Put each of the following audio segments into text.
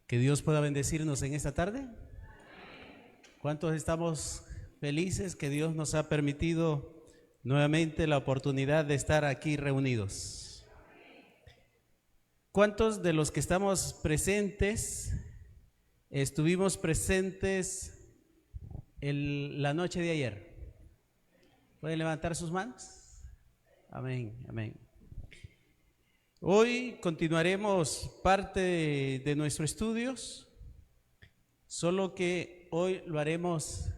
Que Dios pueda bendecirnos en esta tarde. ¿Cuántos estamos felices que Dios nos ha permitido nuevamente la oportunidad de estar aquí reunidos? ¿Cuántos de los que estamos presentes estuvimos presentes la noche de ayer? ¿Pueden levantar sus manos? Amén, amén. Hoy continuaremos parte de nuestros estudios, solo que hoy lo haremos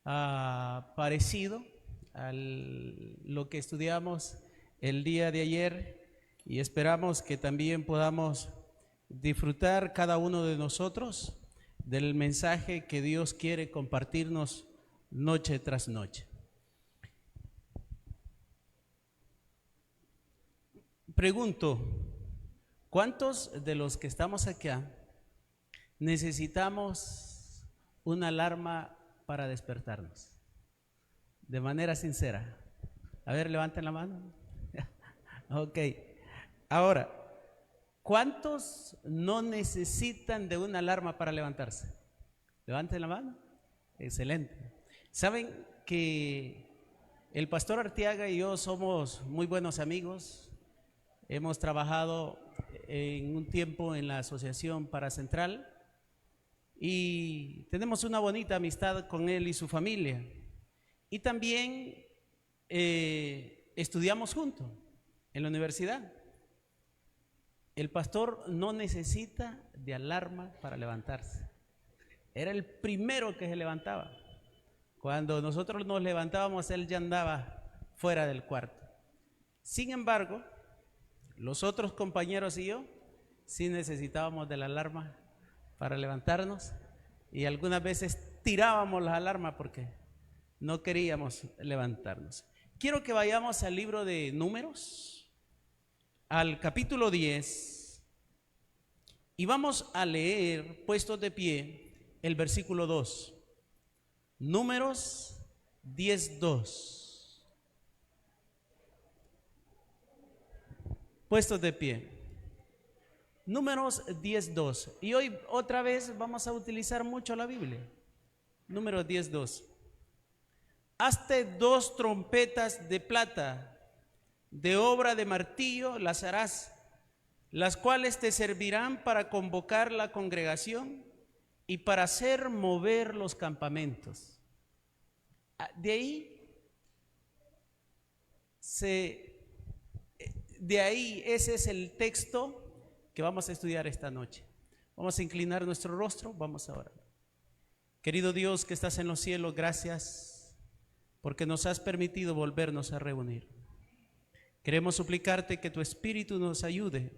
parecido a lo que estudiamos el día de ayer, y esperamos que también podamos disfrutar cada uno de nosotros del mensaje que Dios quiere compartirnos noche tras noche. Pregunto, ¿cuántos de los que estamos acá necesitamos una alarma para despertarnos? De manera sincera. A ver, levanten la mano. Ok. Ahora, ¿cuántos no necesitan de una alarma para levantarse? Levanten la mano. Excelente. ¿Saben que el pastor Arteaga y yo somos muy buenos amigos? Hemos trabajado en un tiempo en la Asociación Paracentral y tenemos una bonita amistad con él y su familia. Y también estudiamos juntos en la universidad. El pastor no necesita de alarma para levantarse. Era el primero que se levantaba. Cuando nosotros nos levantábamos, él ya andaba fuera del cuarto. Sin embargo, los otros compañeros y yo sí necesitábamos de la alarma para levantarnos, y algunas veces tirábamos la alarma porque no queríamos levantarnos. Quiero que vayamos al libro de Números, al capítulo 10, y vamos a leer, puestos de pie, el versículo 2. Números 10:2. Puestos de pie. Números 10:2. Y hoy otra vez vamos a utilizar mucho la Biblia. Números 10:2. Hazte 2 trompetas de plata, de obra de martillo las harás, las cuales te servirán para convocar la congregación y para hacer mover los campamentos. De ahí ese es el texto que vamos a estudiar esta noche. Vamos a inclinar nuestro rostro, vamos a orar. Querido Dios que estás en los cielos, gracias porque nos has permitido volvernos a reunir. Queremos suplicarte que tu Espíritu nos ayude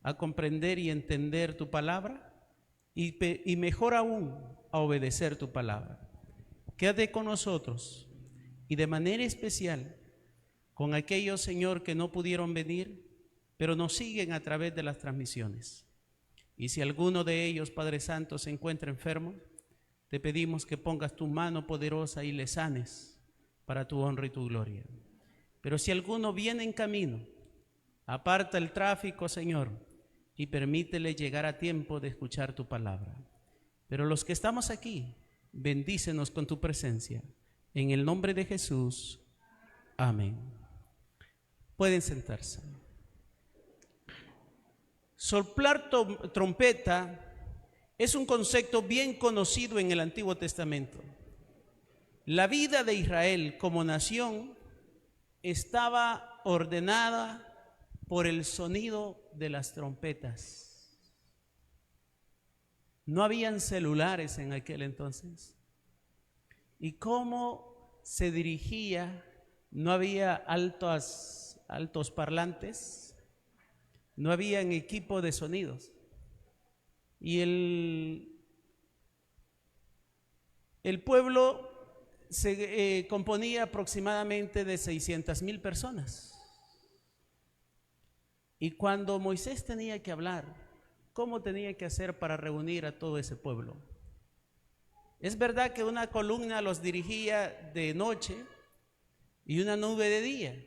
a comprender y entender tu palabra y mejor aún a obedecer tu palabra. Quédate con nosotros y de manera especial con aquellos, Señor, que no pudieron venir, pero nos siguen a través de las transmisiones. Y si alguno de ellos, Padre Santo, se encuentra enfermo, te pedimos que pongas tu mano poderosa y le sanes para tu honra y tu gloria. Pero si alguno viene en camino, aparta el tráfico, Señor, y permítele llegar a tiempo de escuchar tu palabra. Pero los que estamos aquí, bendícenos con tu presencia. En el nombre de Jesús, amén. Pueden sentarse. Soplar trompeta es un concepto bien conocido en el Antiguo Testamento. La vida de Israel como nación estaba ordenada por el sonido de las trompetas. No habían celulares en aquel entonces. ¿Y cómo se dirigía? No había altos parlantes, no había equipo de sonidos. Y el pueblo se componía aproximadamente de 600,000 personas. Y cuando Moisés tenía que hablar, ¿cómo tenía que hacer para reunir a todo ese pueblo? Es verdad que una columna los dirigía de noche y una nube de día,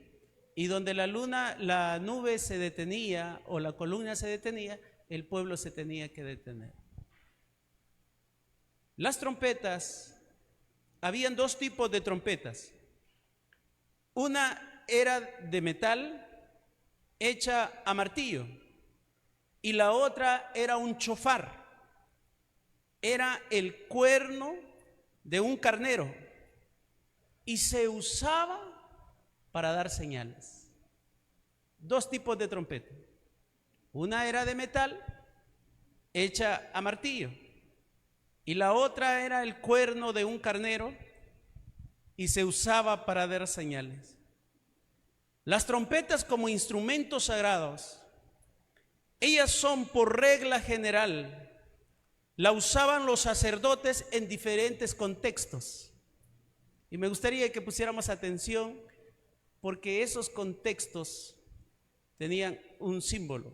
y donde la nube se detenía o la columna se detenía, el pueblo se tenía que detener. Las trompetas, habían dos tipos de trompetas. Una era de metal hecha a martillo y la otra era un chofar. Era el cuerno de un carnero y se usaba para dar señales. Dos tipos de trompeta. Una era de metal hecha a martillo y la otra era el cuerno de un carnero y se usaba para dar señales. Las trompetas como instrumentos sagrados, ellas son por regla general, la usaban los sacerdotes en diferentes contextos. Y me gustaría que pusiéramos atención porque esos contextos tenían un símbolo,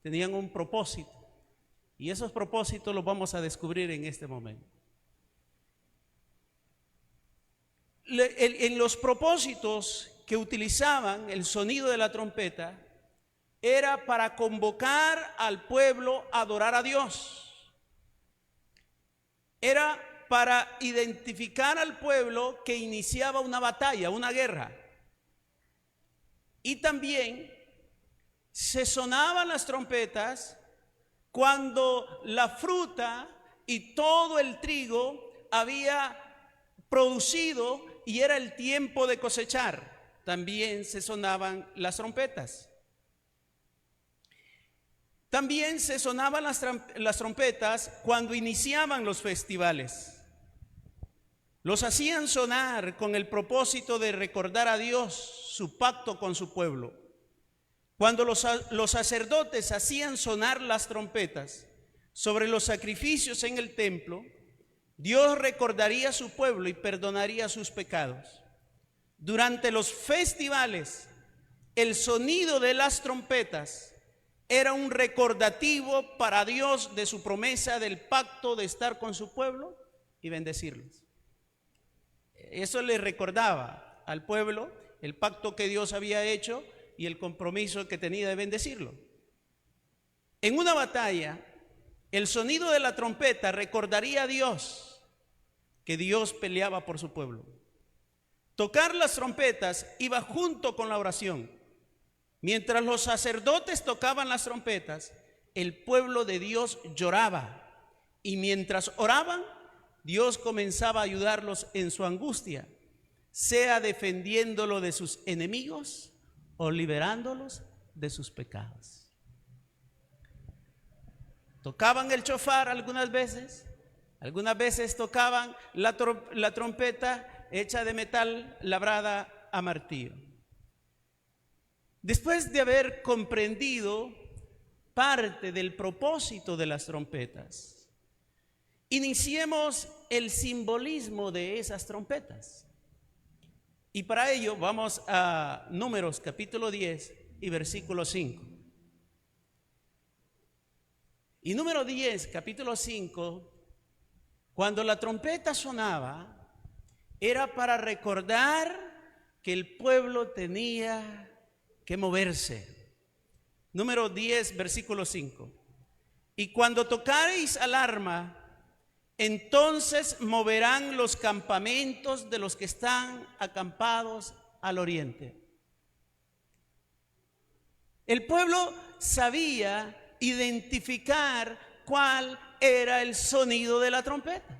tenían un propósito. Y esos propósitos los vamos a descubrir en este momento. En los propósitos que utilizaban el sonido de la trompeta era para convocar al pueblo a adorar a Dios. Era para identificar al pueblo que iniciaba una batalla, una guerra. Y también se sonaban las trompetas cuando la fruta y todo el trigo había producido y era el tiempo de cosechar. También se sonaban las trompetas. También se sonaban las trompetas cuando iniciaban los festivales. Los hacían sonar con el propósito de recordar a Dios su pacto con su pueblo. Cuando los sacerdotes hacían sonar las trompetas sobre los sacrificios en el templo, Dios recordaría a su pueblo y perdonaría sus pecados. Durante los festivales, el sonido de las trompetas era un recordativo para Dios de su promesa del pacto de estar con su pueblo y bendecirlos. Eso le recordaba al pueblo el pacto que Dios había hecho y el compromiso que tenía de bendecirlo. En una batalla, el sonido de la trompeta recordaría a Dios que Dios peleaba por su pueblo. Tocar las trompetas iba junto con la oración. Mientras los sacerdotes tocaban las trompetas, el pueblo de Dios lloraba. Y mientras oraban, Dios comenzaba a ayudarlos en su angustia, sea defendiéndolo de sus enemigos o liberándolos de sus pecados. Tocaban el chofar algunas veces tocaban la trompeta hecha de metal labrada a martillo. Después de haber comprendido parte del propósito de las trompetas, iniciemos el simbolismo de esas trompetas. Y para ello vamos a Números capítulo 10 y versículo 5. Y Número 10, capítulo 5, cuando la trompeta sonaba, era para recordar que el pueblo tenía que moverse. Número 10, versículo 5. Y cuando tocareis alarma, entonces moverán los campamentos de los que están acampados al oriente. El pueblo sabía identificar cuál era el sonido de la trompeta.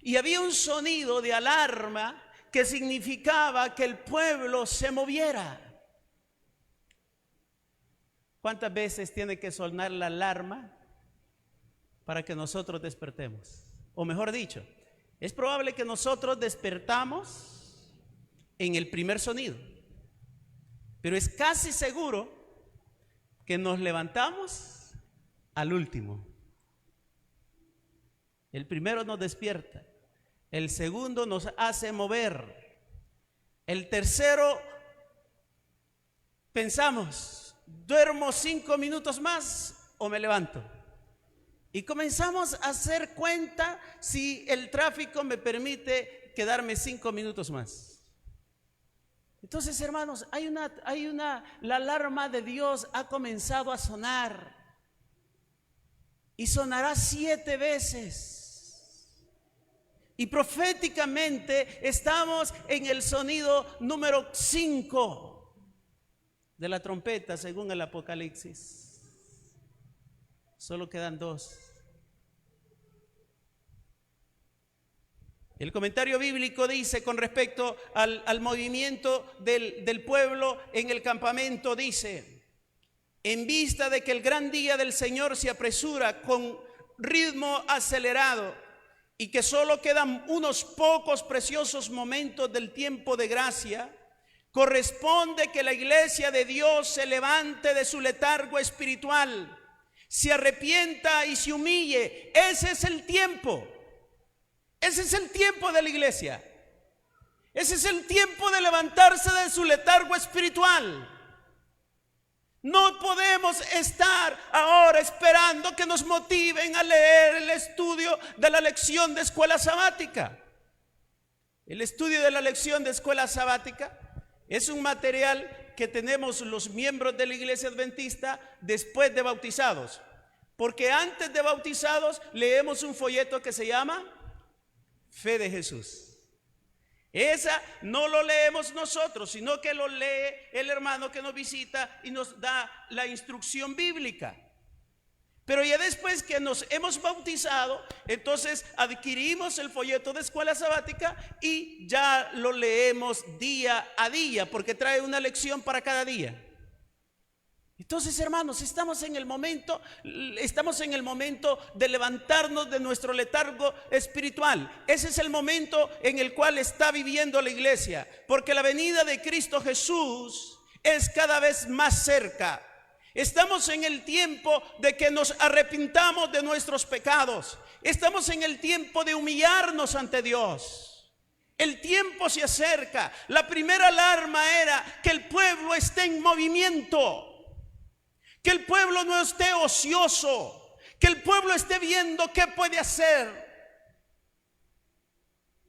Y había un sonido de alarma que significaba que el pueblo se moviera. ¿Cuántas veces tiene que sonar la alarma para que nosotros despertemos? O mejor dicho, es probable que nosotros despertamos en el primer sonido, pero es casi seguro que nos levantamos al último. El primero nos despierta, el segundo nos hace mover, el tercero pensamos, ¿duermo 5 minutos más o me levanto? Y comenzamos a hacer cuenta si el tráfico me permite quedarme 5 minutos más. Entonces, hermanos, la alarma de Dios ha comenzado a sonar y sonará 7 veces. Y proféticamente estamos en el sonido número 5 de la trompeta, según el Apocalipsis. Solo quedan 2. El comentario bíblico dice con respecto al movimiento del pueblo en el campamento, dice: en vista de que el gran día del Señor se apresura con ritmo acelerado y que solo quedan unos pocos preciosos momentos del tiempo de gracia, corresponde que la iglesia de Dios se levante de su letargo espiritual, se arrepienta y se humille. Ese es el tiempo. Ese es el tiempo de la iglesia. Ese es el tiempo de levantarse de su letargo espiritual. No podemos estar ahora esperando que nos motiven a leer el estudio de la lección de escuela sabática. El estudio de la lección de escuela sabática es un material que tenemos los miembros de la iglesia adventista después de bautizados. Porque antes de bautizados leemos un folleto que se llama Fe de Jesús. Esa no lo leemos nosotros, sino que lo lee el hermano que nos visita y nos da la instrucción bíblica. Pero ya después que nos hemos bautizado, entonces adquirimos el folleto de escuela sabática y ya lo leemos día a día, porque trae una lección para cada día. Entonces, hermanos, estamos en el momento de levantarnos de nuestro letargo espiritual. Ese es el momento en el cual está viviendo la iglesia, porque la venida de Cristo Jesús es cada vez más cerca. Estamos en el tiempo de que nos arrepintamos de nuestros pecados. Estamos en el tiempo de humillarnos ante Dios. El tiempo se acerca. La primera alarma era que el pueblo esté en movimiento. Que el pueblo no esté ocioso, que el pueblo esté viendo qué puede hacer.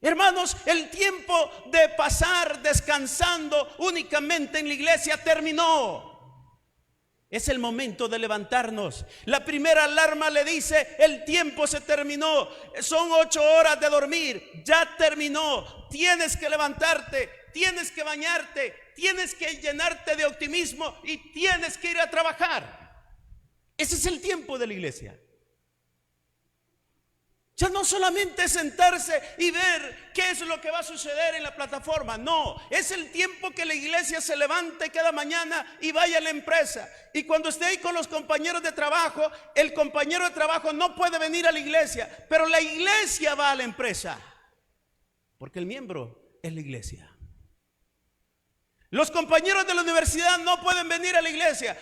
Hermanos, el tiempo de pasar descansando únicamente en la iglesia terminó. Es el momento de levantarnos. La primera alarma le dice: el tiempo se terminó. Son 8 horas de dormir, ya terminó. Tienes que levantarte, tienes que bañarte, tienes que llenarte de optimismo y tienes que ir a trabajar. Ese es el tiempo de la iglesia. Ya no solamente sentarse y ver qué es lo que va a suceder en la plataforma. No, es el tiempo que la iglesia se levante cada mañana y vaya a la empresa. Y cuando esté ahí con los compañeros de trabajo, el compañero de trabajo no puede venir a la iglesia, pero la iglesia va a la empresa, porque el miembro es la iglesia. Los compañeros de la universidad no pueden venir a la iglesia.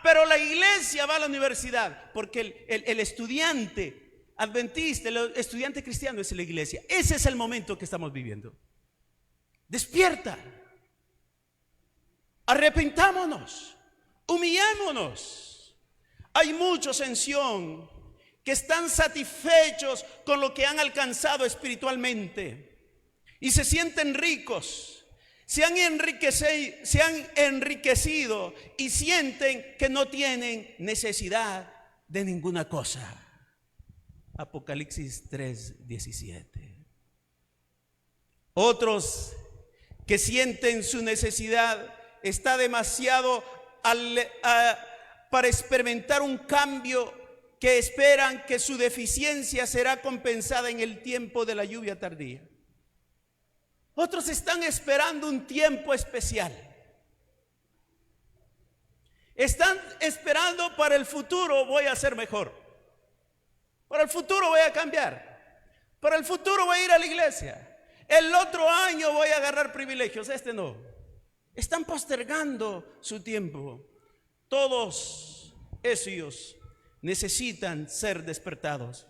Pero la iglesia va a la universidad, porque el estudiante adventista, el estudiante cristiano es la iglesia. Ese es el momento que estamos viviendo. Despierta. Arrepintámonos. Humillémonos. Hay muchos en Sión que están satisfechos con lo que han alcanzado espiritualmente y se sienten ricos. Se han enriquecido y sienten que no tienen necesidad de ninguna cosa. Apocalipsis 3:17. Otros que sienten su necesidad está demasiado para experimentar un cambio, que esperan que su deficiencia será compensada en el tiempo de la lluvia tardía. Otros están esperando un tiempo especial. Están esperando para el futuro: voy a ser mejor. Para el futuro voy a cambiar. Para el futuro voy a ir a la iglesia. El otro año voy a agarrar privilegios. Este no. Están postergando su tiempo. Todos ellos necesitan ser despertados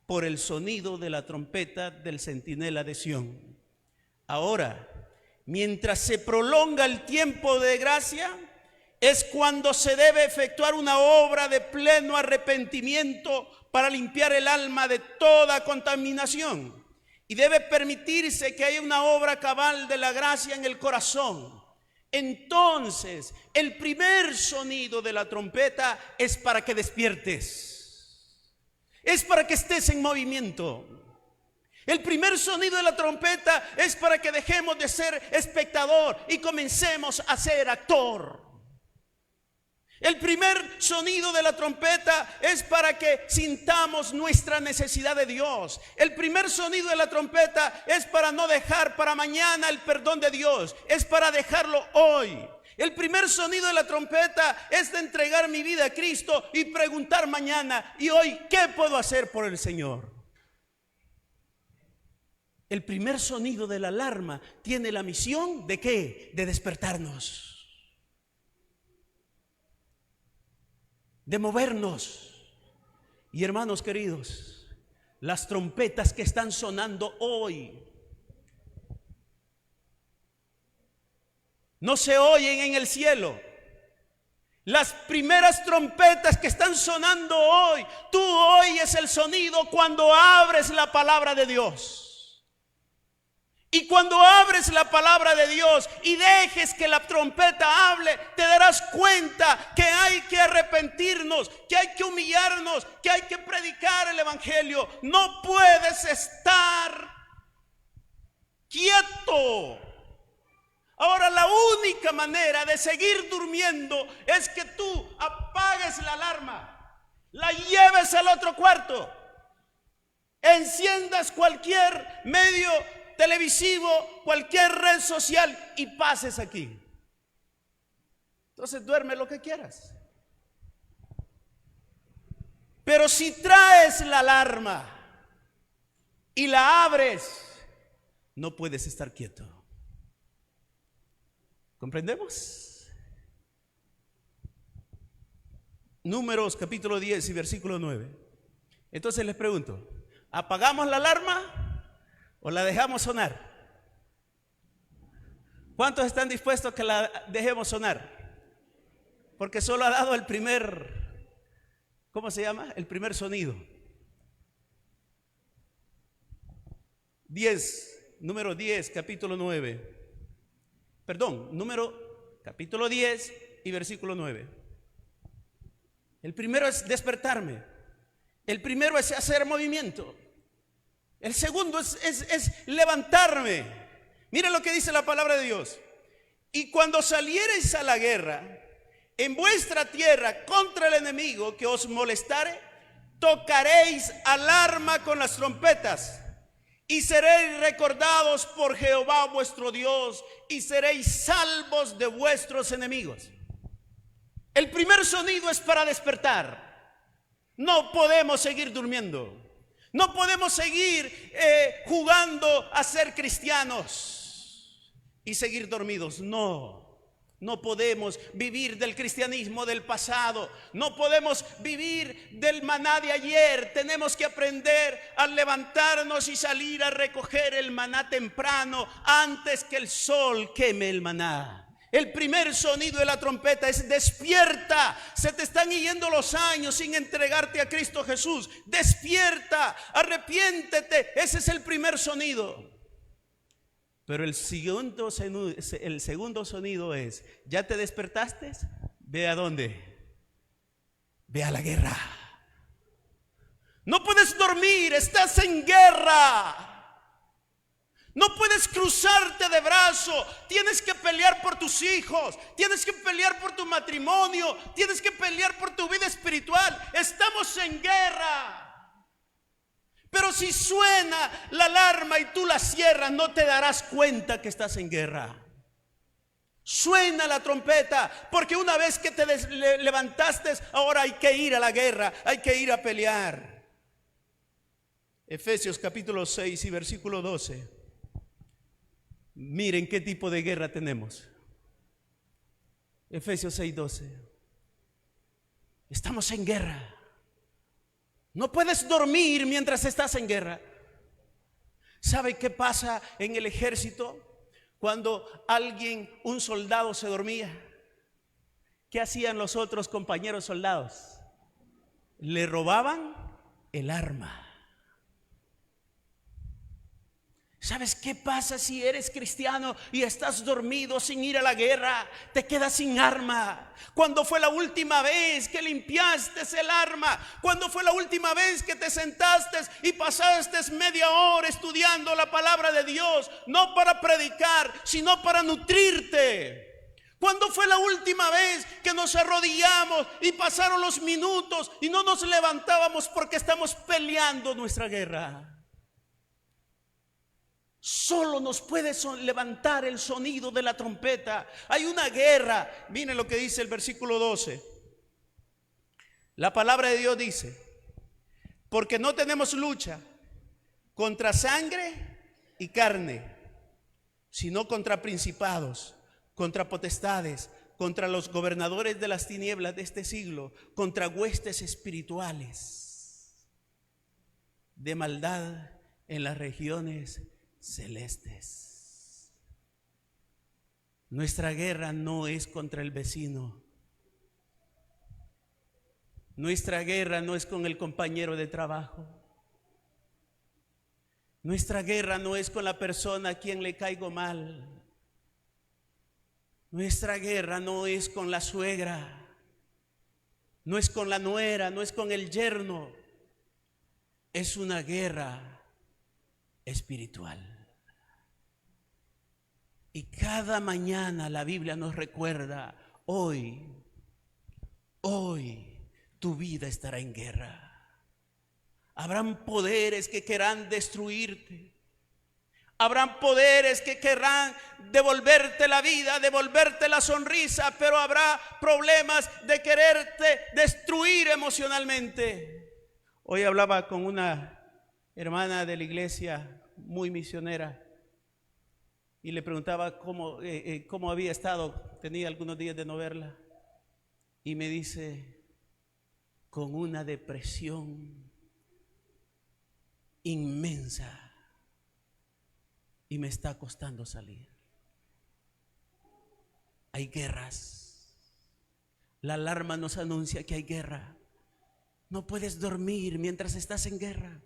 por el sonido de la trompeta del centinela de Sión. Ahora, mientras se prolonga el tiempo de gracia, es cuando se debe efectuar una obra de pleno arrepentimiento para limpiar el alma de toda contaminación. Y debe permitirse que haya una obra cabal de la gracia en el corazón. Entonces, el primer sonido de la trompeta es para que despiertes. Es para que estés en movimiento. El primer sonido de la trompeta es para que dejemos de ser espectador y comencemos a ser actor. El primer sonido de la trompeta es para que sintamos nuestra necesidad de Dios. El primer sonido de la trompeta es para no dejar para mañana el perdón de Dios, es para dejarlo hoy. El primer sonido de la trompeta es de entregar mi vida a Cristo y preguntar mañana y hoy, ¿qué puedo hacer por el Señor? El primer sonido de la alarma tiene la misión ¿de qué? De despertarnos, de movernos. Y hermanos queridos, las trompetas que están sonando hoy no se oyen en el cielo. Las primeras trompetas que están sonando hoy, tú oyes el sonido cuando abres la palabra de Dios. Y cuando abres la palabra de Dios y dejes que la trompeta hable, te darás cuenta que hay que arrepentirnos, que hay que humillarnos, que hay que predicar el evangelio. No puedes estar quieto. Ahora, la única manera de seguir durmiendo es que tú apagues la alarma, la lleves al otro cuarto, enciendas cualquier medio televisivo, cualquier red social y pases aquí. Entonces duerme lo que quieras. Pero si traes la alarma y la abres, no puedes estar quieto. ¿Comprendemos? Números capítulo 10 y versículo 9. Entonces les pregunto, ¿apagamos la alarma o la dejamos sonar? ¿Cuántos están dispuestos a que la dejemos sonar? Porque solo ha dado el primer, ¿cómo se llama? El primer sonido. 10, número 10, capítulo 9. Perdón, capítulo 10 y versículo 9. El primero es despertarme. El primero es hacer movimiento. El segundo es levantarme. Miren lo que dice la palabra de Dios. Y cuando saliereis a la guerra en vuestra tierra contra el enemigo que os molestare, tocaréis alarma con las trompetas y seréis recordados por Jehová vuestro Dios y seréis salvos de vuestros enemigos. El primer sonido es para despertar. No podemos seguir durmiendo. No podemos seguir jugando a ser cristianos y seguir dormidos. No podemos vivir del cristianismo del pasado. No podemos vivir del maná de ayer. Tenemos que aprender a levantarnos y salir a recoger el maná temprano antes que el sol queme el maná. El primer sonido de la trompeta es despierta. Se te están yendo los años sin entregarte a Cristo Jesús. Despierta, arrepiéntete. Ese es el primer sonido. Pero el segundo sonido es, ¿ya te despertaste? ¿Ve a dónde? Ve a la guerra. No puedes dormir, estás en guerra. No puedes cruzarte de brazo. Tienes que pelear por tus hijos. Tienes que pelear por tu matrimonio. Tienes que pelear por tu vida espiritual. Estamos en guerra. Pero si suena la alarma y tú la cierras, no te darás cuenta que estás en guerra. Suena la trompeta, porque una vez que te levantaste, ahora hay que ir a la guerra, hay que ir a pelear. Efesios capítulo 6 y versículo 12. Miren qué tipo de guerra tenemos. Efesios 6:12. Estamos en guerra. No puedes dormir mientras estás en guerra. ¿Sabe qué pasa en el ejército cuando un soldado se dormía? ¿Qué hacían los otros compañeros soldados? Le robaban el arma. ¿Sabes qué pasa si eres cristiano y estás dormido sin ir a la guerra? Te quedas sin arma. ¿Cuándo fue la última vez que limpiaste el arma? ¿Cuándo fue la última vez que te sentaste y pasaste media hora estudiando la palabra de Dios? No para predicar, sino para nutrirte. ¿Cuándo fue la última vez que nos arrodillamos y pasaron los minutos y no nos levantábamos porque estamos peleando nuestra guerra? Solo nos puede levantar el sonido de la trompeta. Hay una guerra. Miren lo que dice el versículo 12. La palabra de Dios dice: porque no tenemos lucha contra sangre y carne, sino contra principados, contra potestades, contra los gobernadores de las tinieblas de este siglo, contra huestes espirituales de maldad en las regiones celestes. Nuestra guerra no es contra el vecino. Nuestra guerra no es con el compañero de trabajo. Nuestra guerra no es con la persona a quien le caigo mal. Nuestra guerra no es con la suegra, no es con la nuera, no es con el yerno. Es una guerra espiritual. Y cada mañana la Biblia nos recuerda: hoy tu vida estará en guerra. Habrán poderes que querrán destruirte. Habrán poderes que querrán devolverte la vida, devolverte la sonrisa, pero habrá problemas de quererte destruir emocionalmente. Hoy hablaba con una hermana de la iglesia muy misionera y le preguntaba cómo había estado. Tenía algunos días de no verla y me dice: con una depresión inmensa y me está costando salir. Hay guerras. La alarma nos anuncia que hay guerra. No puedes dormir mientras estás en guerra.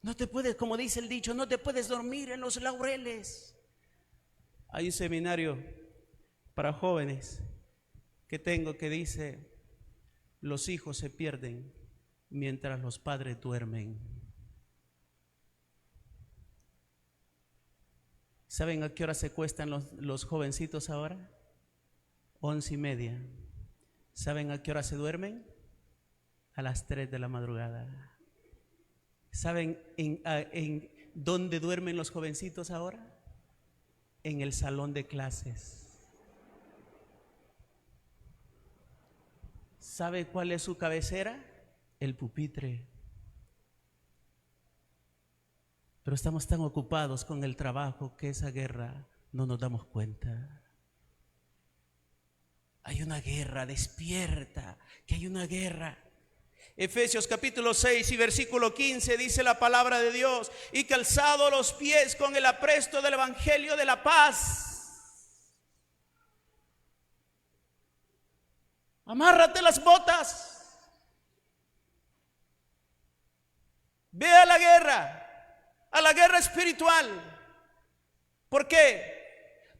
No te puedes, como dice el dicho, no te puedes dormir en los laureles. Hay un seminario para jóvenes que tengo que dice: los hijos se pierden mientras los padres duermen. ¿Saben a qué hora se cuestan los jovencitos ahora? 11:30. ¿Saben a qué hora se duermen? A las 3 de la madrugada. ¿Saben en dónde duermen los jovencitos ahora? En el salón de clases. ¿Sabe cuál es su cabecera? El pupitre. Pero estamos tan ocupados con el trabajo que esa guerra no nos damos cuenta. Hay una guerra, despierta, que hay una guerra. Efesios capítulo 6 y versículo 15 dice la palabra de Dios: y calzado los pies con el apresto del evangelio de la paz. Amárrate las botas. Ve a la guerra espiritual. ¿Por qué?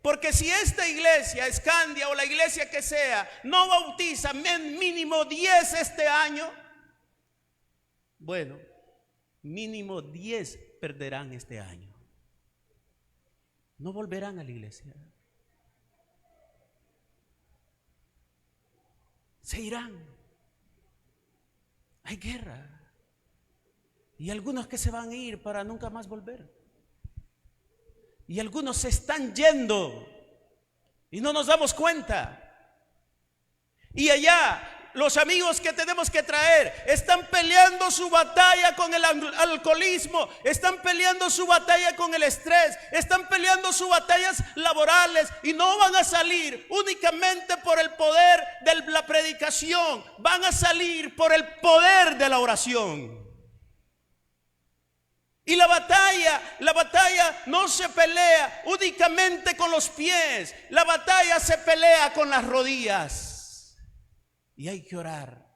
Porque si esta iglesia, Escandia o la iglesia que sea, no bautiza mínimo 10 este año, bueno, mínimo 10 perderán este año. No volverán a la iglesia. Se irán. Hay guerra. Y algunos que se van a ir para nunca más volver. Y algunos se están yendo y no nos damos cuenta. Y allá los amigos que tenemos que traer están peleando su batalla con el alcoholismo, están peleando su batalla con el estrés, están peleando sus batallas laborales y no van a salir únicamente por el poder de la predicación, van a salir por el poder de la oración. Y la batalla no se pelea únicamente con los pies, la batalla se pelea con las rodillas. Y hay que orar.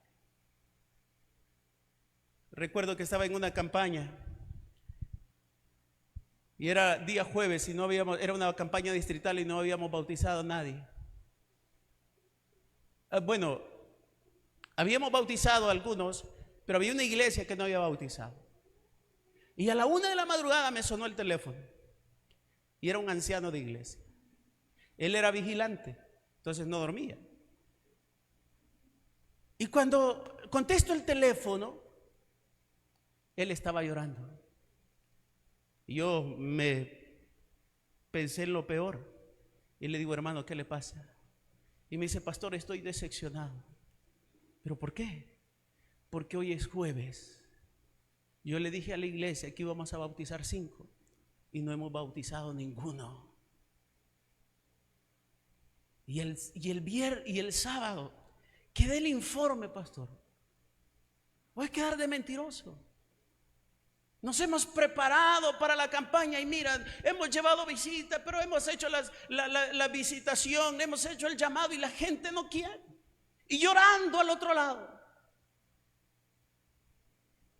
Recuerdo que estaba en una campaña Y era día jueves y no habíamos, era una campaña distrital y no habíamos bautizado a nadie. Bueno, habíamos bautizado a algunos, pero había una iglesia que no había bautizado. Y a la 1 de la madrugada me sonó el teléfono. Y era un anciano de iglesia. Él era vigilante, entonces no dormía. Y cuando contesto el teléfono, él estaba llorando. Y yo me pensé en lo peor. Y le digo, hermano, ¿qué le pasa? Y me dice, pastor, estoy decepcionado. ¿Pero por qué? Porque hoy es jueves. Yo le dije a la iglesia que íbamos a bautizar 5 y no hemos bautizado ninguno. Y el sábado quedé el informe, pastor. Voy a quedar de mentiroso. Nos hemos preparado para la campaña y mira, hemos llevado visitas, pero hemos hecho la visitación, hemos hecho el llamado y la gente no quiere. Y llorando al otro lado.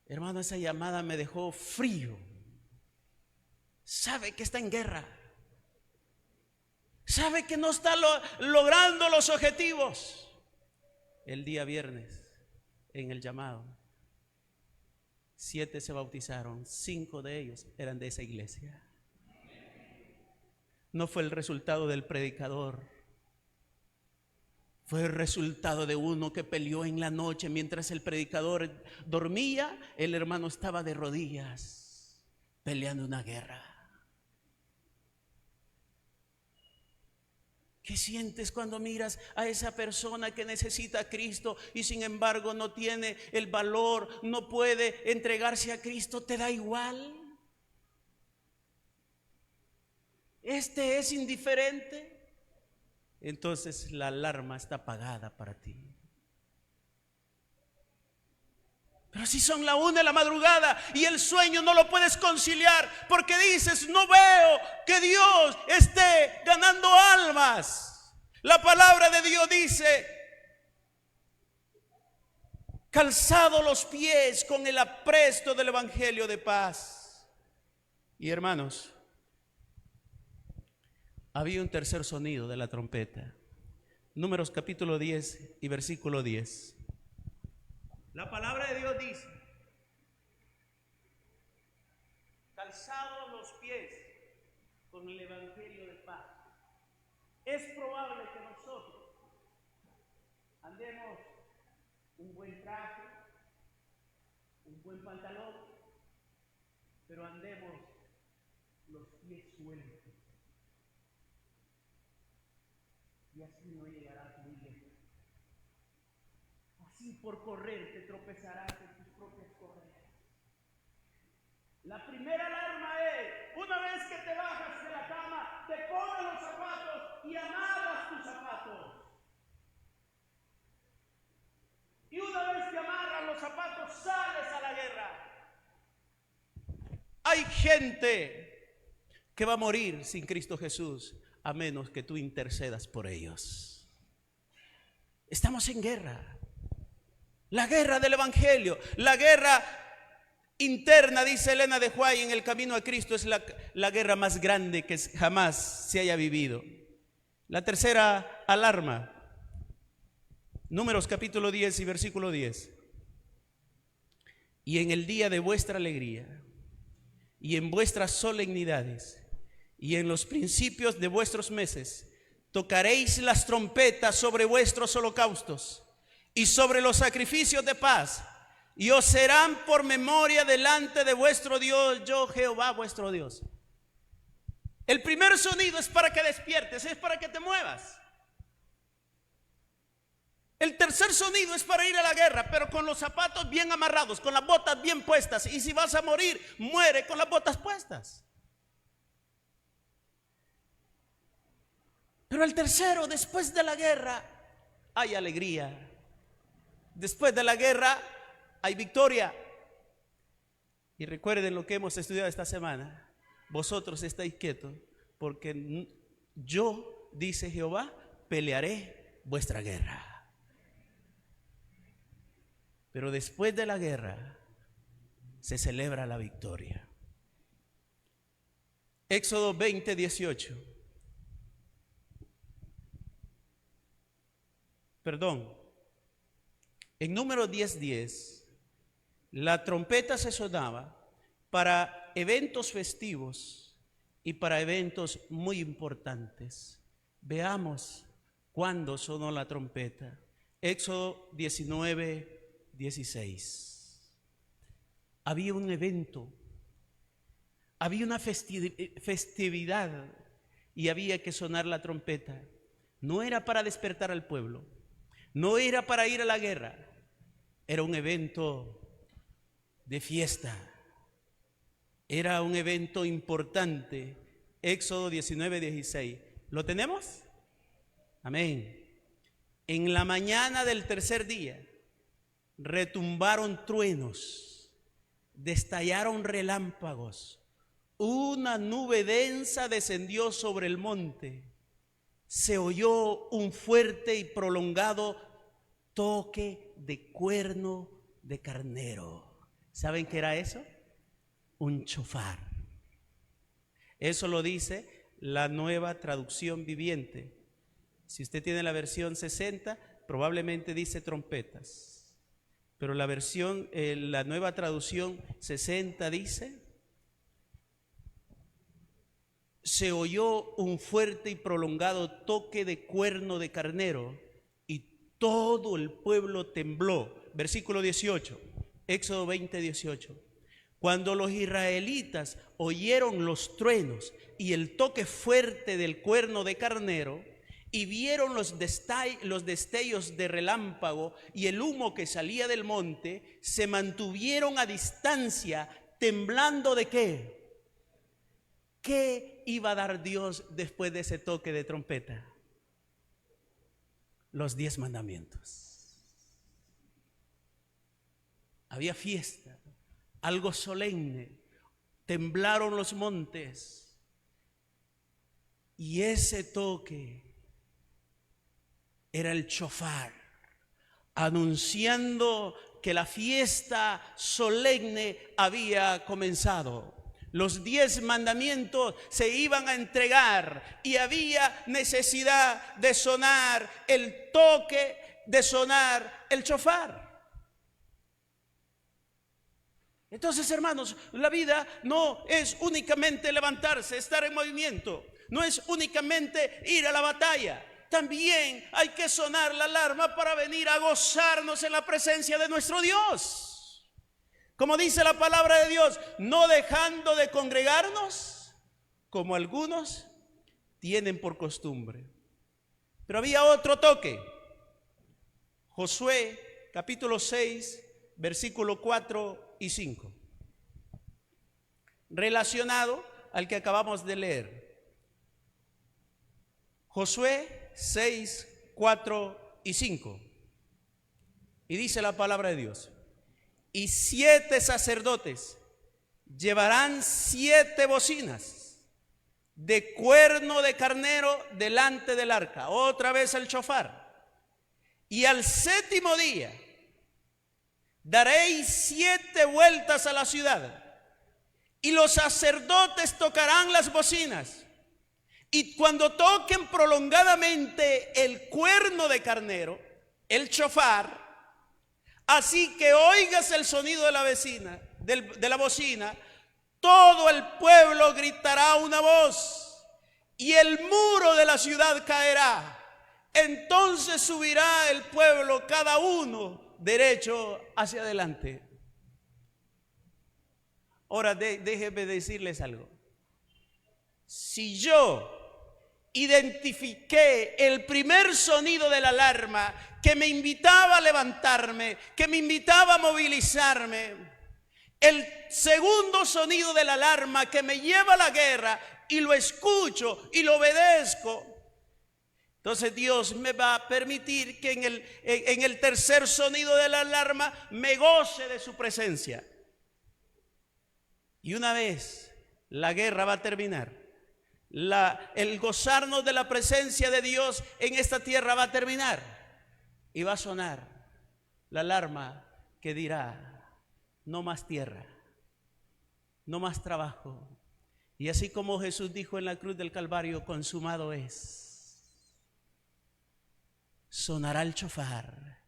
Hermano, esa llamada me dejó frío. Sabe que está en guerra. Sabe que no está logrando los objetivos. El día viernes, en el llamado, 7 se bautizaron, 5 de ellos eran de esa iglesia. No fue el resultado del predicador, fue el resultado de uno que peleó en la noche mientras el predicador dormía. El hermano estaba de rodillas peleando una guerra. ¿Qué sientes cuando miras a esa persona que necesita a Cristo y sin embargo no tiene el valor, no puede entregarse a Cristo? ¿Te da igual? ¿Este es indiferente? Entonces la alarma está apagada para ti. Pero si son la 1 de la madrugada y el sueño no lo puedes conciliar porque dices, no veo que Dios esté ganando almas. La palabra de Dios dice, calzado los pies con el apresto del evangelio de paz. Y hermanos, había un tercer sonido de la trompeta. Números capítulo 10 y versículo 10. La palabra de Dios dice, calzados los pies con el evangelio de paz. Es probable que nosotros andemos un buen traje, un buen pantalón, pero andemos los pies sueltos. Y así no llegarás muy lejos. Así por correr te tropezarás en tus propias correas. La primera alarma es, una vez que te bajas de la cama, te pones los zapatos y amarras tus zapatos. Y una vez que amarras los zapatos, sales a la guerra. Hay gente que va a morir sin Cristo Jesús, a menos que tú intercedas por ellos. Estamos en guerra. La guerra del evangelio, la guerra interna, dice Elena de White, en el camino a Cristo, es la guerra más grande que jamás se haya vivido. La tercera alarma, Números capítulo 10 y versículo 10. Y en el día de vuestra alegría, y en vuestras solemnidades, y en los principios de vuestros meses, tocaréis las trompetas sobre vuestros holocaustos y sobre los sacrificios de paz, y os serán por memoria delante de vuestro Dios, yo Jehová vuestro Dios. El primer sonido es para que despiertes, es para que te muevas. El tercer sonido es para ir a la guerra, pero con los zapatos bien amarrados, con las botas bien puestas, y si vas a morir, muere con las botas puestas. Pero el tercero, después de la guerra, hay alegría. Después de la guerra hay victoria. Y recuerden lo que hemos estudiado esta semana. Vosotros estáis quietos, porque yo, dice Jehová, pelearé vuestra guerra. Pero después de la guerra se celebra la victoria. Éxodo 20, 18. Perdón. En Número 10, 10, la trompeta se sonaba para eventos festivos y para eventos muy importantes. Veamos cuándo sonó la trompeta. Éxodo 19, 16. Había un evento, había una festividad y había que sonar la trompeta. No era para despertar al pueblo, no era para ir a la guerra, era un evento de fiesta, era un evento importante. Éxodo 19, 16. ¿Lo tenemos? Amén. En la mañana del tercer día retumbaron truenos, destallaron relámpagos, una nube densa descendió sobre el monte, se oyó un fuerte y prolongado toque de cuerno de carnero. ¿Saben qué era eso? Un chofar. Eso lo dice la Nueva Traducción Viviente. Si usted tiene la versión 60, probablemente dice trompetas. Pero la versión, la Nueva Traducción 60 dice: se oyó un fuerte y prolongado toque de cuerno de carnero y todo el pueblo tembló. Versículo 18, Éxodo 20, 18. Cuando los israelitas oyeron los truenos y el toque fuerte del cuerno de carnero y vieron los destellos de relámpago y el humo que salía del monte, se mantuvieron a distancia, temblando ¿de qué? ¿Qué iba a dar Dios después de ese toque de trompeta? Los 10 mandamientos. Había fiesta, algo solemne, temblaron los montes y ese toque era el chofar, anunciando que la fiesta solemne había comenzado. Los 10 mandamientos se iban a entregar y había necesidad de sonar el toque, de sonar el chofar. Entonces, hermanos, la vida no es únicamente levantarse, estar en movimiento, no es únicamente ir a la batalla. También hay que sonar la alarma para venir a gozarnos en la presencia de nuestro Dios. Como dice la palabra de Dios, no dejando de congregarnos, como algunos tienen por costumbre. Pero había otro toque. Josué, capítulo 6, versículo 4 y 5. Relacionado al que acabamos de leer. Josué 6, 4 y 5. Y dice la palabra de Dios: y 7 sacerdotes llevarán 7 bocinas de cuerno de carnero delante del arca. Otra vez el chofar. Y al 7º día daréis 7 vueltas a la ciudad. Y los sacerdotes tocarán las bocinas. Y cuando toquen prolongadamente el cuerno de carnero, el chofar, así que oigas el sonido de la bocina, todo el pueblo gritará una voz y el muro de la ciudad caerá. Entonces subirá el pueblo, cada uno derecho hacia adelante. Ahora déjenme decirles algo. Si yo identifiqué el primer sonido de la alarma que me invitaba a levantarme, que me invitaba a movilizarme, el segundo sonido de la alarma que me lleva a la guerra, y lo escucho y lo obedezco, entonces Dios me va a permitir que en el tercer sonido de la alarma me goce de su presencia. Y una vez la guerra va a terminar, el gozarnos de la presencia de Dios en esta tierra va a terminar y va a sonar la alarma que dirá: no más tierra, no más trabajo, Y así como Jesús dijo en la cruz del Calvario, consumado es, sonará el shofar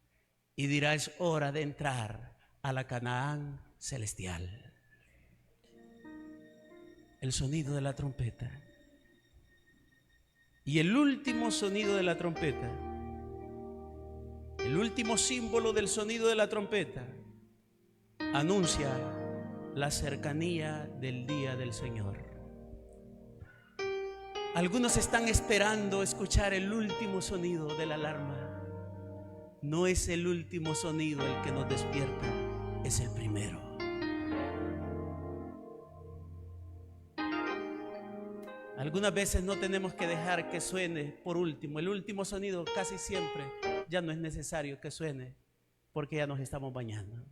y dirá: es hora de entrar a la Canaán celestial. El sonido de la trompeta. Y el último sonido de la trompeta, el último símbolo del sonido de la trompeta, anuncia la cercanía del día del Señor. Algunos están esperando escuchar el último sonido de la alarma. No es el último sonido el que nos despierta, es el primero. Algunas veces no tenemos que dejar que suene por último. El último sonido casi siempre ya no es necesario que suene, porque ya nos estamos bañando.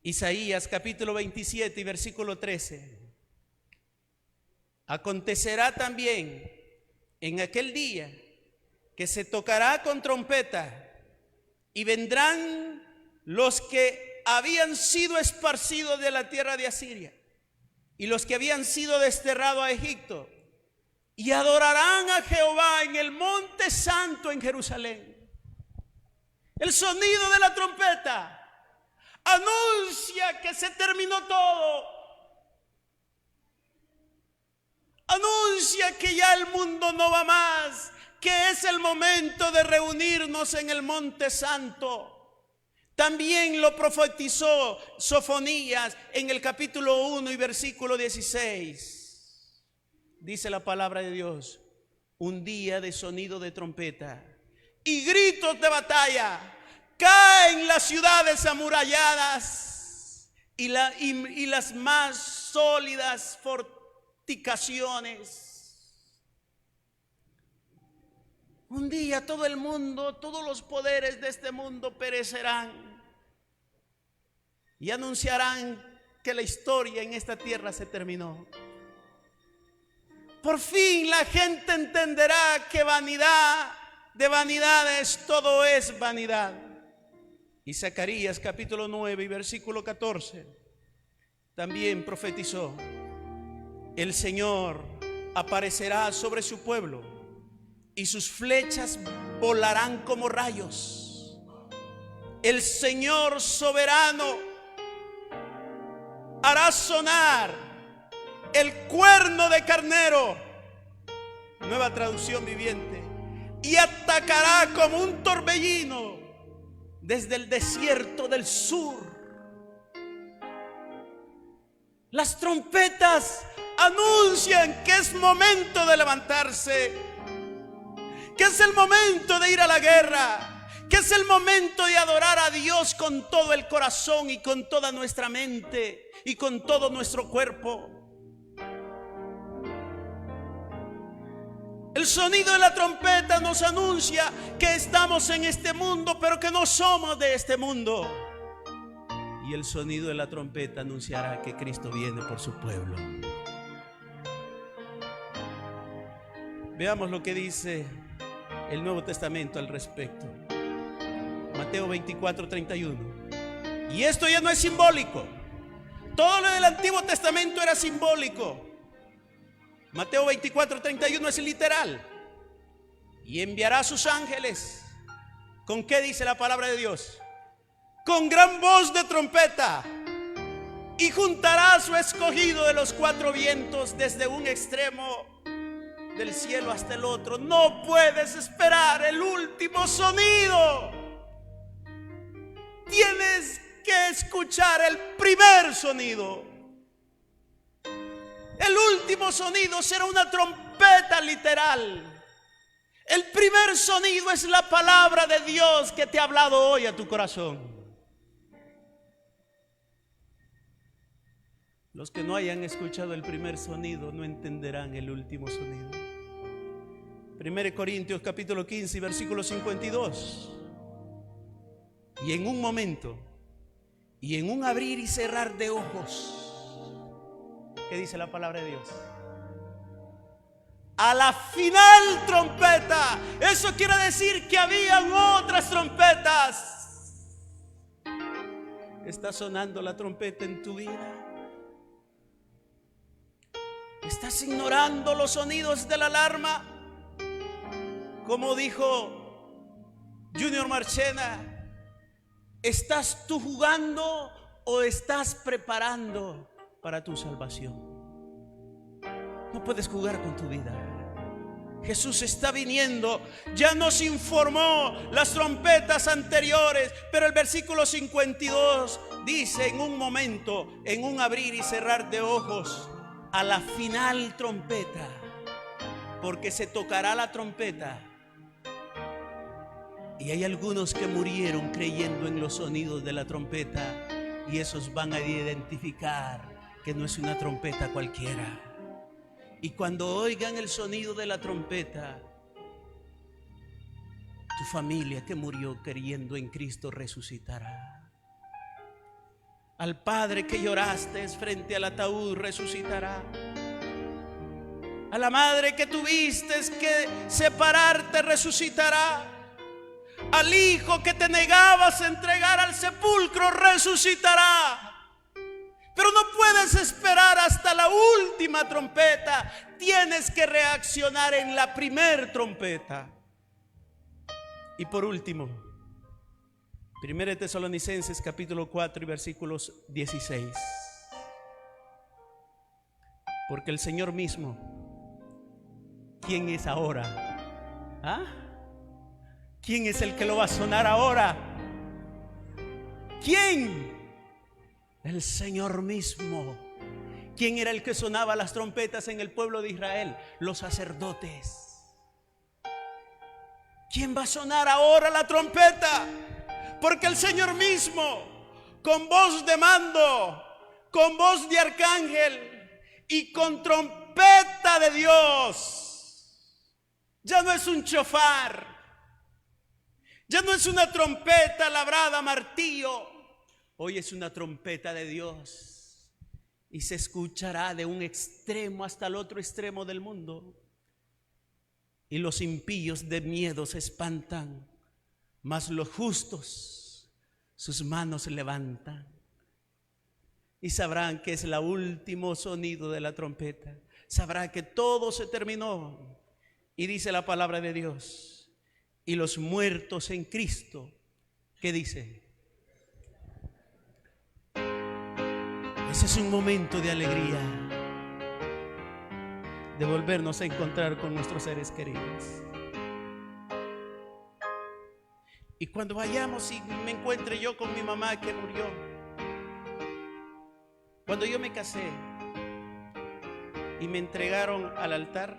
Isaías capítulo 27 y versículo 13. Acontecerá también en aquel día que se tocará con trompeta y vendrán los que habían sido esparcidos de la tierra de Asiria y los que habían sido desterrados a Egipto, y adorarán a Jehová en el monte santo en Jerusalén. El sonido de la trompeta anuncia que se terminó todo. Anuncia que ya el mundo no va más, que es el momento de reunirnos en el monte santo. También lo profetizó Sofonías en el capítulo 1 y versículo 16. Dice la palabra de Dios: un día de sonido de trompeta y gritos de batalla. Caen las ciudades amuralladas y las más sólidas fortificaciones. Un día todo el mundo, todos los poderes de este mundo perecerán y anunciarán que la historia en esta tierra se terminó. Por fin la gente entenderá que vanidad de vanidades, todo es vanidad. Y Zacarías capítulo 9 y versículo 14 también profetizó: el Señor aparecerá sobre su pueblo y sus flechas volarán como rayos. El Señor soberano hará sonar el cuerno de carnero, nueva traducción viviente, y atacará como un torbellino desde el desierto del sur. Las trompetas anuncian que es momento de levantarse, que es el momento de ir a la guerra, que es el momento de adorar a Dios con todo el corazón y con toda nuestra mente y con todo nuestro cuerpo. El sonido de la trompeta nos anuncia que estamos en este mundo, pero que no somos de este mundo. Y el sonido de la trompeta anunciará que Cristo viene por su pueblo. Veamos lo que dice el Nuevo Testamento al respecto. Mateo 24:31. Y esto ya no es simbólico. Todo lo del Antiguo Testamento era simbólico. Mateo 24:31 es literal. Y enviará a sus ángeles. ¿Con qué dice la palabra de Dios? Con gran voz de trompeta. Y juntará a su escogido de los cuatro vientos, desde un extremo del cielo hasta el otro. No puedes esperar el último sonido. Tienes que escuchar el primer sonido. El último sonido será una trompeta literal. El primer sonido es la palabra de Dios que te ha hablado hoy a tu corazón. Los que no hayan escuchado el primer sonido no entenderán el último sonido. 1 Corintios capítulo 15 versículo 52. Y en un momento, y en un abrir y cerrar de ojos, ¿qué dice la palabra de Dios? A la final trompeta. Eso quiere decir que habían otras trompetas. ¿Está sonando la trompeta en tu vida? ¿Estás ignorando los sonidos de la alarma? Como dijo Junior Marchena, ¿estás tú jugando o estás preparando para tu salvación? No puedes jugar con tu vida. Jesús está viniendo. Ya nos informó las trompetas anteriores, pero el versículo 52 dice: en un momento, en un abrir y cerrar de ojos, a la final trompeta, porque se tocará la trompeta. Y hay algunos que murieron creyendo en los sonidos de la trompeta, y esos van a identificar que no es una trompeta cualquiera. Y cuando oigan el sonido de la trompeta, tu familia que murió creyendo en Cristo resucitará. Al padre que lloraste frente al ataúd resucitará. A la madre que tuviste que separarte resucitará. Al hijo que te negabas a entregar al sepulcro resucitará. Pero no puedes esperar hasta la última trompeta. Tienes que reaccionar en la primer trompeta. Y por último, 1 Tesalonicenses capítulo 4 y versículos 16. Porque el Señor mismo, ¿quién es ahora? ¿Ah? ¿Quién es el que lo va a sonar ahora? ¿Quién? El Señor mismo. ¿Quién era el que sonaba las trompetas en el pueblo de Israel? Los sacerdotes. ¿Quién va a sonar ahora la trompeta? Porque el Señor mismo, con voz de mando, con voz de arcángel y con trompeta de Dios, ya no es un chofar, ya no es una trompeta labrada a martillo. Hoy es una trompeta de Dios y se escuchará de un extremo hasta el otro extremo del mundo. Y los impíos de miedo se espantan, mas los justos sus manos levantan. Y sabrán que es el último sonido de la trompeta. Sabrán que todo se terminó. Y dice la palabra de Dios: y los muertos en Cristo, ¿qué dice? Ese es un momento de alegría, de volvernos a encontrar con nuestros seres queridos. Y cuando vayamos y me encuentre yo con mi mamá que murió, cuando yo me casé y me entregaron al altar,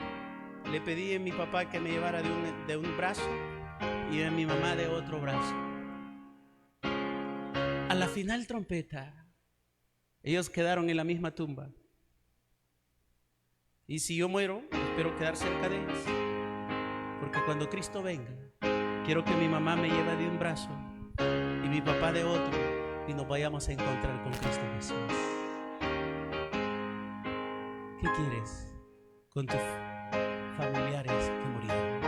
le pedí a mi papá que me llevara de un brazo y a mi mamá de otro brazo. A la final trompeta, ellos quedaron en la misma tumba. Y si yo muero, espero quedar cerca de ellos, porque cuando Cristo venga, quiero que mi mamá me lleve de un brazo y mi papá de otro, y nos vayamos a encontrar con Cristo Jesús. ¿Qué quieres con tus familiares que murieron?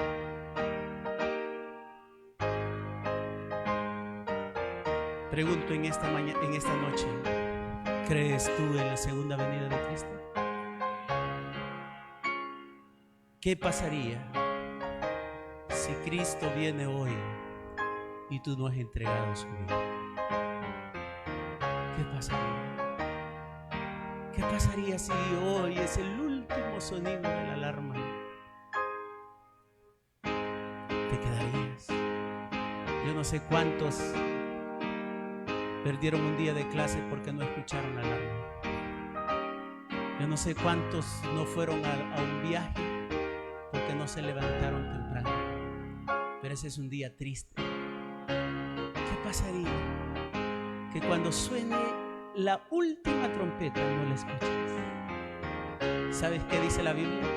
Pregunto en esta noche: ¿crees tú en la segunda venida de Cristo? ¿Qué pasaría si Cristo viene hoy y tú no has entregado su vida? ¿Qué pasaría? ¿Qué pasaría si hoy es el último sonido de la alarma? ¿Te quedarías? Yo no sé cuántos perdieron un día de clase porque no escucharon la alarma. Yo no sé cuántos no fueron a un viaje porque no se levantaron temprano. Pero ese es un día triste. ¿Qué pasaría? Que cuando suene la última trompeta no la escuches. ¿Sabes qué dice la Biblia?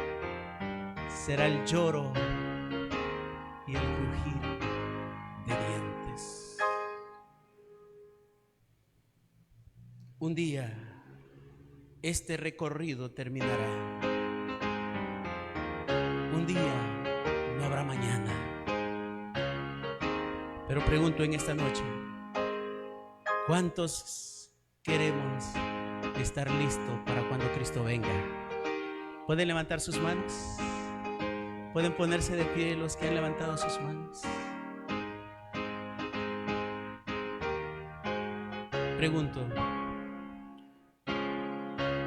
Será el lloro y el crujir de dientes. Un día este recorrido terminará. Un día no habrá mañana. Pero pregunto en esta noche: ¿cuántos queremos estar listos para cuando Cristo venga? ¿Pueden levantar sus manos? ¿Pueden ponerse de pie los que han levantado sus manos? Pregunto,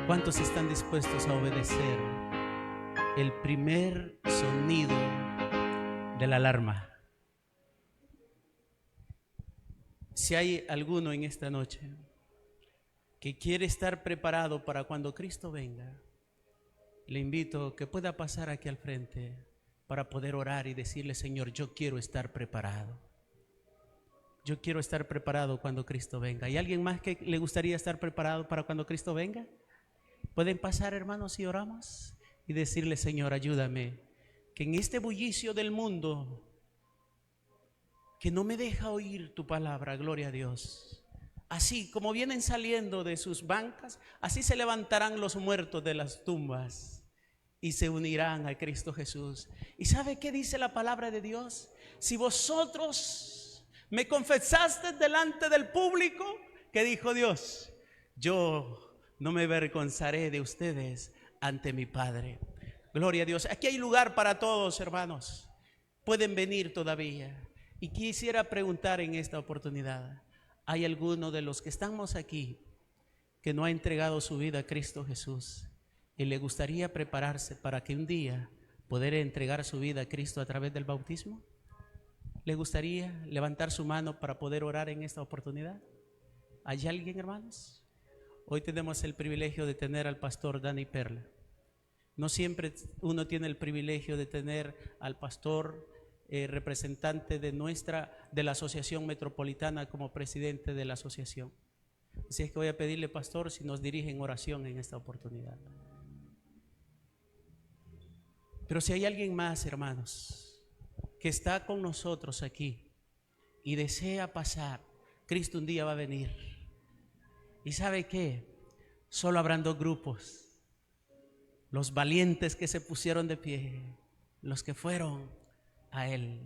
¿cuántos están dispuestos a obedecer el primer sonido de la alarma? Si hay alguno en esta noche que quiere estar preparado para cuando Cristo venga, le invito a que pueda pasar aquí al frente para poder orar y decirle: Señor, yo quiero estar preparado. Yo quiero estar preparado cuando Cristo venga. ¿Hay alguien más que le gustaría estar preparado para cuando Cristo venga? Pueden pasar, hermanos, y oramos y decirle: Señor, ayúdame, que en este bullicio del mundo que no me deja oír tu palabra, gloria a Dios, así como vienen saliendo de sus bancas, así se levantarán los muertos de las tumbas y se unirán a Cristo Jesús. ¿Y sabe qué dice la palabra de Dios? Si vosotros me confesaste delante del público, ¿qué dijo Dios? Yo no me avergonzaré de ustedes ante mi Padre. Gloria a Dios. Aquí hay lugar para todos, hermanos. Pueden venir todavía. Y quisiera preguntar en esta oportunidad: ¿hay alguno de los que estamos aquí que no ha entregado su vida a Cristo Jesús y le gustaría prepararse para que un día poder entregar su vida a Cristo a través del bautismo? ¿Le gustaría levantar su mano para poder orar en esta oportunidad? ¿Hay alguien, hermanos? Hoy tenemos el privilegio de tener al pastor Dani Perla. No siempre uno tiene el privilegio de tener al pastor representante de la Asociación Metropolitana como presidente de la asociación. Así es que voy a pedirle, pastor, si nos dirige en oración en esta oportunidad. Pero si hay alguien más, hermanos, que está con nosotros aquí y desea pasar, Cristo un día va a venir. ¿Y sabe qué? Solo habrán dos grupos: los valientes que se pusieron de pie, los que fueron a Él,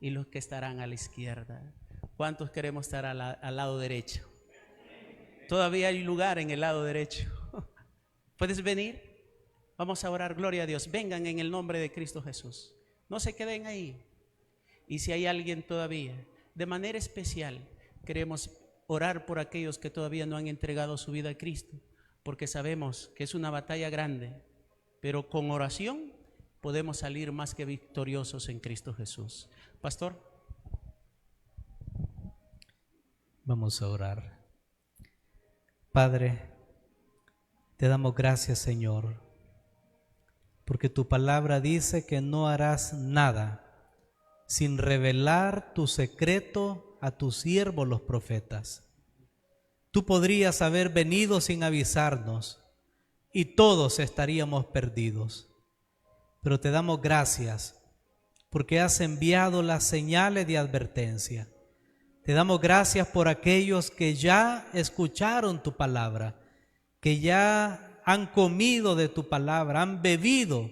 y los que estarán a la izquierda. ¿Cuántos queremos estar al lado derecho? Todavía hay lugar en el lado derecho. ¿Puedes venir? Vamos a orar. Gloria a Dios. Vengan en el nombre de Cristo Jesús. No se queden ahí. Y si hay alguien todavía, de manera especial, queremos orar por aquellos que todavía no han entregado su vida a Cristo, porque sabemos que es una batalla grande, pero con oración podemos salir más que victoriosos en Cristo Jesús. Pastor. Vamos a orar. Padre, te damos gracias, Señor, porque tu palabra dice que no harás nada sin revelar tu secreto a tus siervos los profetas. Tú podrías haber venido sin avisarnos y todos estaríamos perdidos. Pero te damos gracias porque has enviado las señales de advertencia. Te damos gracias por aquellos que ya escucharon tu palabra, que ya han comido de tu palabra, han bebido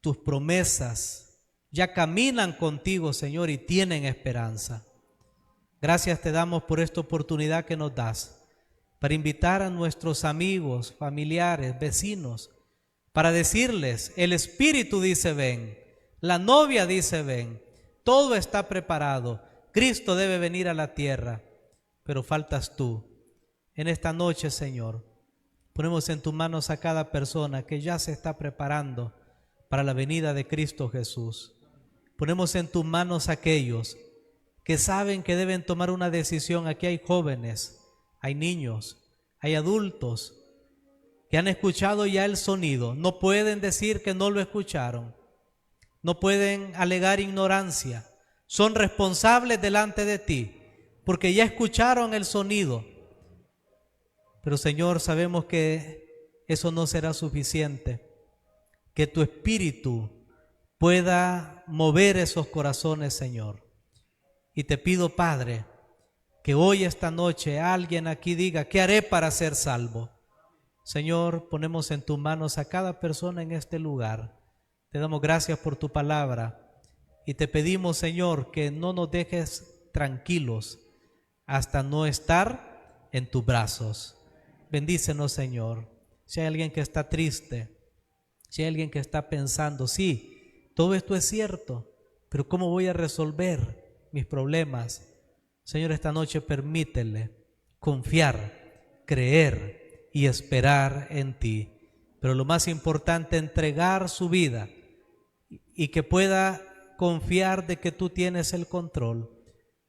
tus promesas, ya caminan contigo, Señor, y tienen esperanza. Gracias te damos por esta oportunidad que nos das para invitar a nuestros amigos, familiares, vecinos, para decirles: el Espíritu dice ven, la novia dice ven, todo está preparado, Cristo debe venir a la tierra, pero faltas tú. En esta noche, Señor, ponemos en tus manos a cada persona que ya se está preparando para la venida de Cristo Jesús. Ponemos en tus manos a aquellos que saben que deben tomar una decisión. Aquí hay jóvenes, hay niños, hay adultos que han escuchado ya el sonido. No pueden decir que no lo escucharon. No pueden alegar ignorancia. Son responsables delante de ti porque ya escucharon el sonido. Pero, Señor, sabemos que eso no será suficiente. Que tu Espíritu pueda mover esos corazones, Señor. Y te pido, Padre, que hoy, esta noche, alguien aquí diga: ¿qué haré para ser salvo? Señor, ponemos en tus manos a cada persona en este lugar. Te damos gracias por tu palabra y te pedimos, Señor, que no nos dejes tranquilos hasta no estar en tus brazos. Bendícenos, Señor. Si hay alguien que está triste, Si hay alguien que está pensando, sí, todo esto es cierto, pero ¿cómo voy a resolver mis problemas? Señor, esta noche permítele confiar, creer y esperar en ti. Pero lo más importante, entregar su vida y que pueda confiar de que tú tienes el control.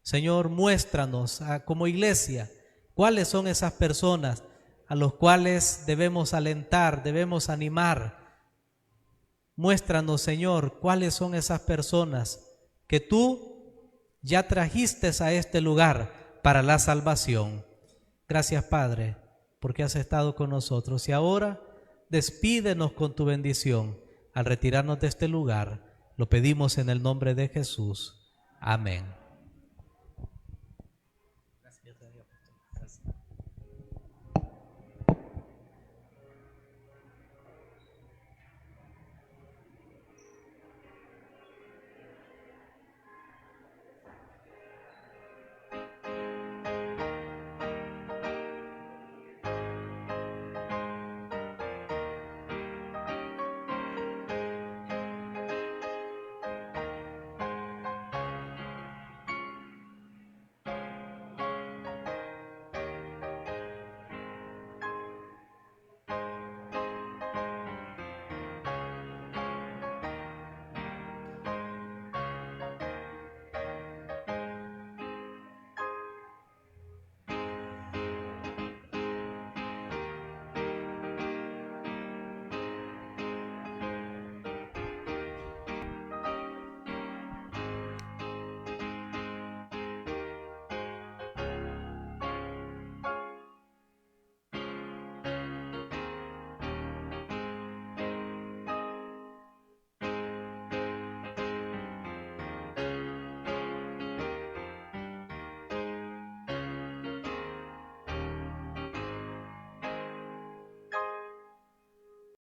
Señor, muéstranos como iglesia cuáles son esas personas a los cuales debemos alentar, debemos animar. Muéstranos, Señor, cuáles son esas personas que tú ya trajiste a este lugar para la salvación. Gracias, Padre, porque has estado con nosotros. Y ahora despídenos con tu bendición al retirarnos de este lugar. Lo pedimos en el nombre de Jesús. Amén. Gracias.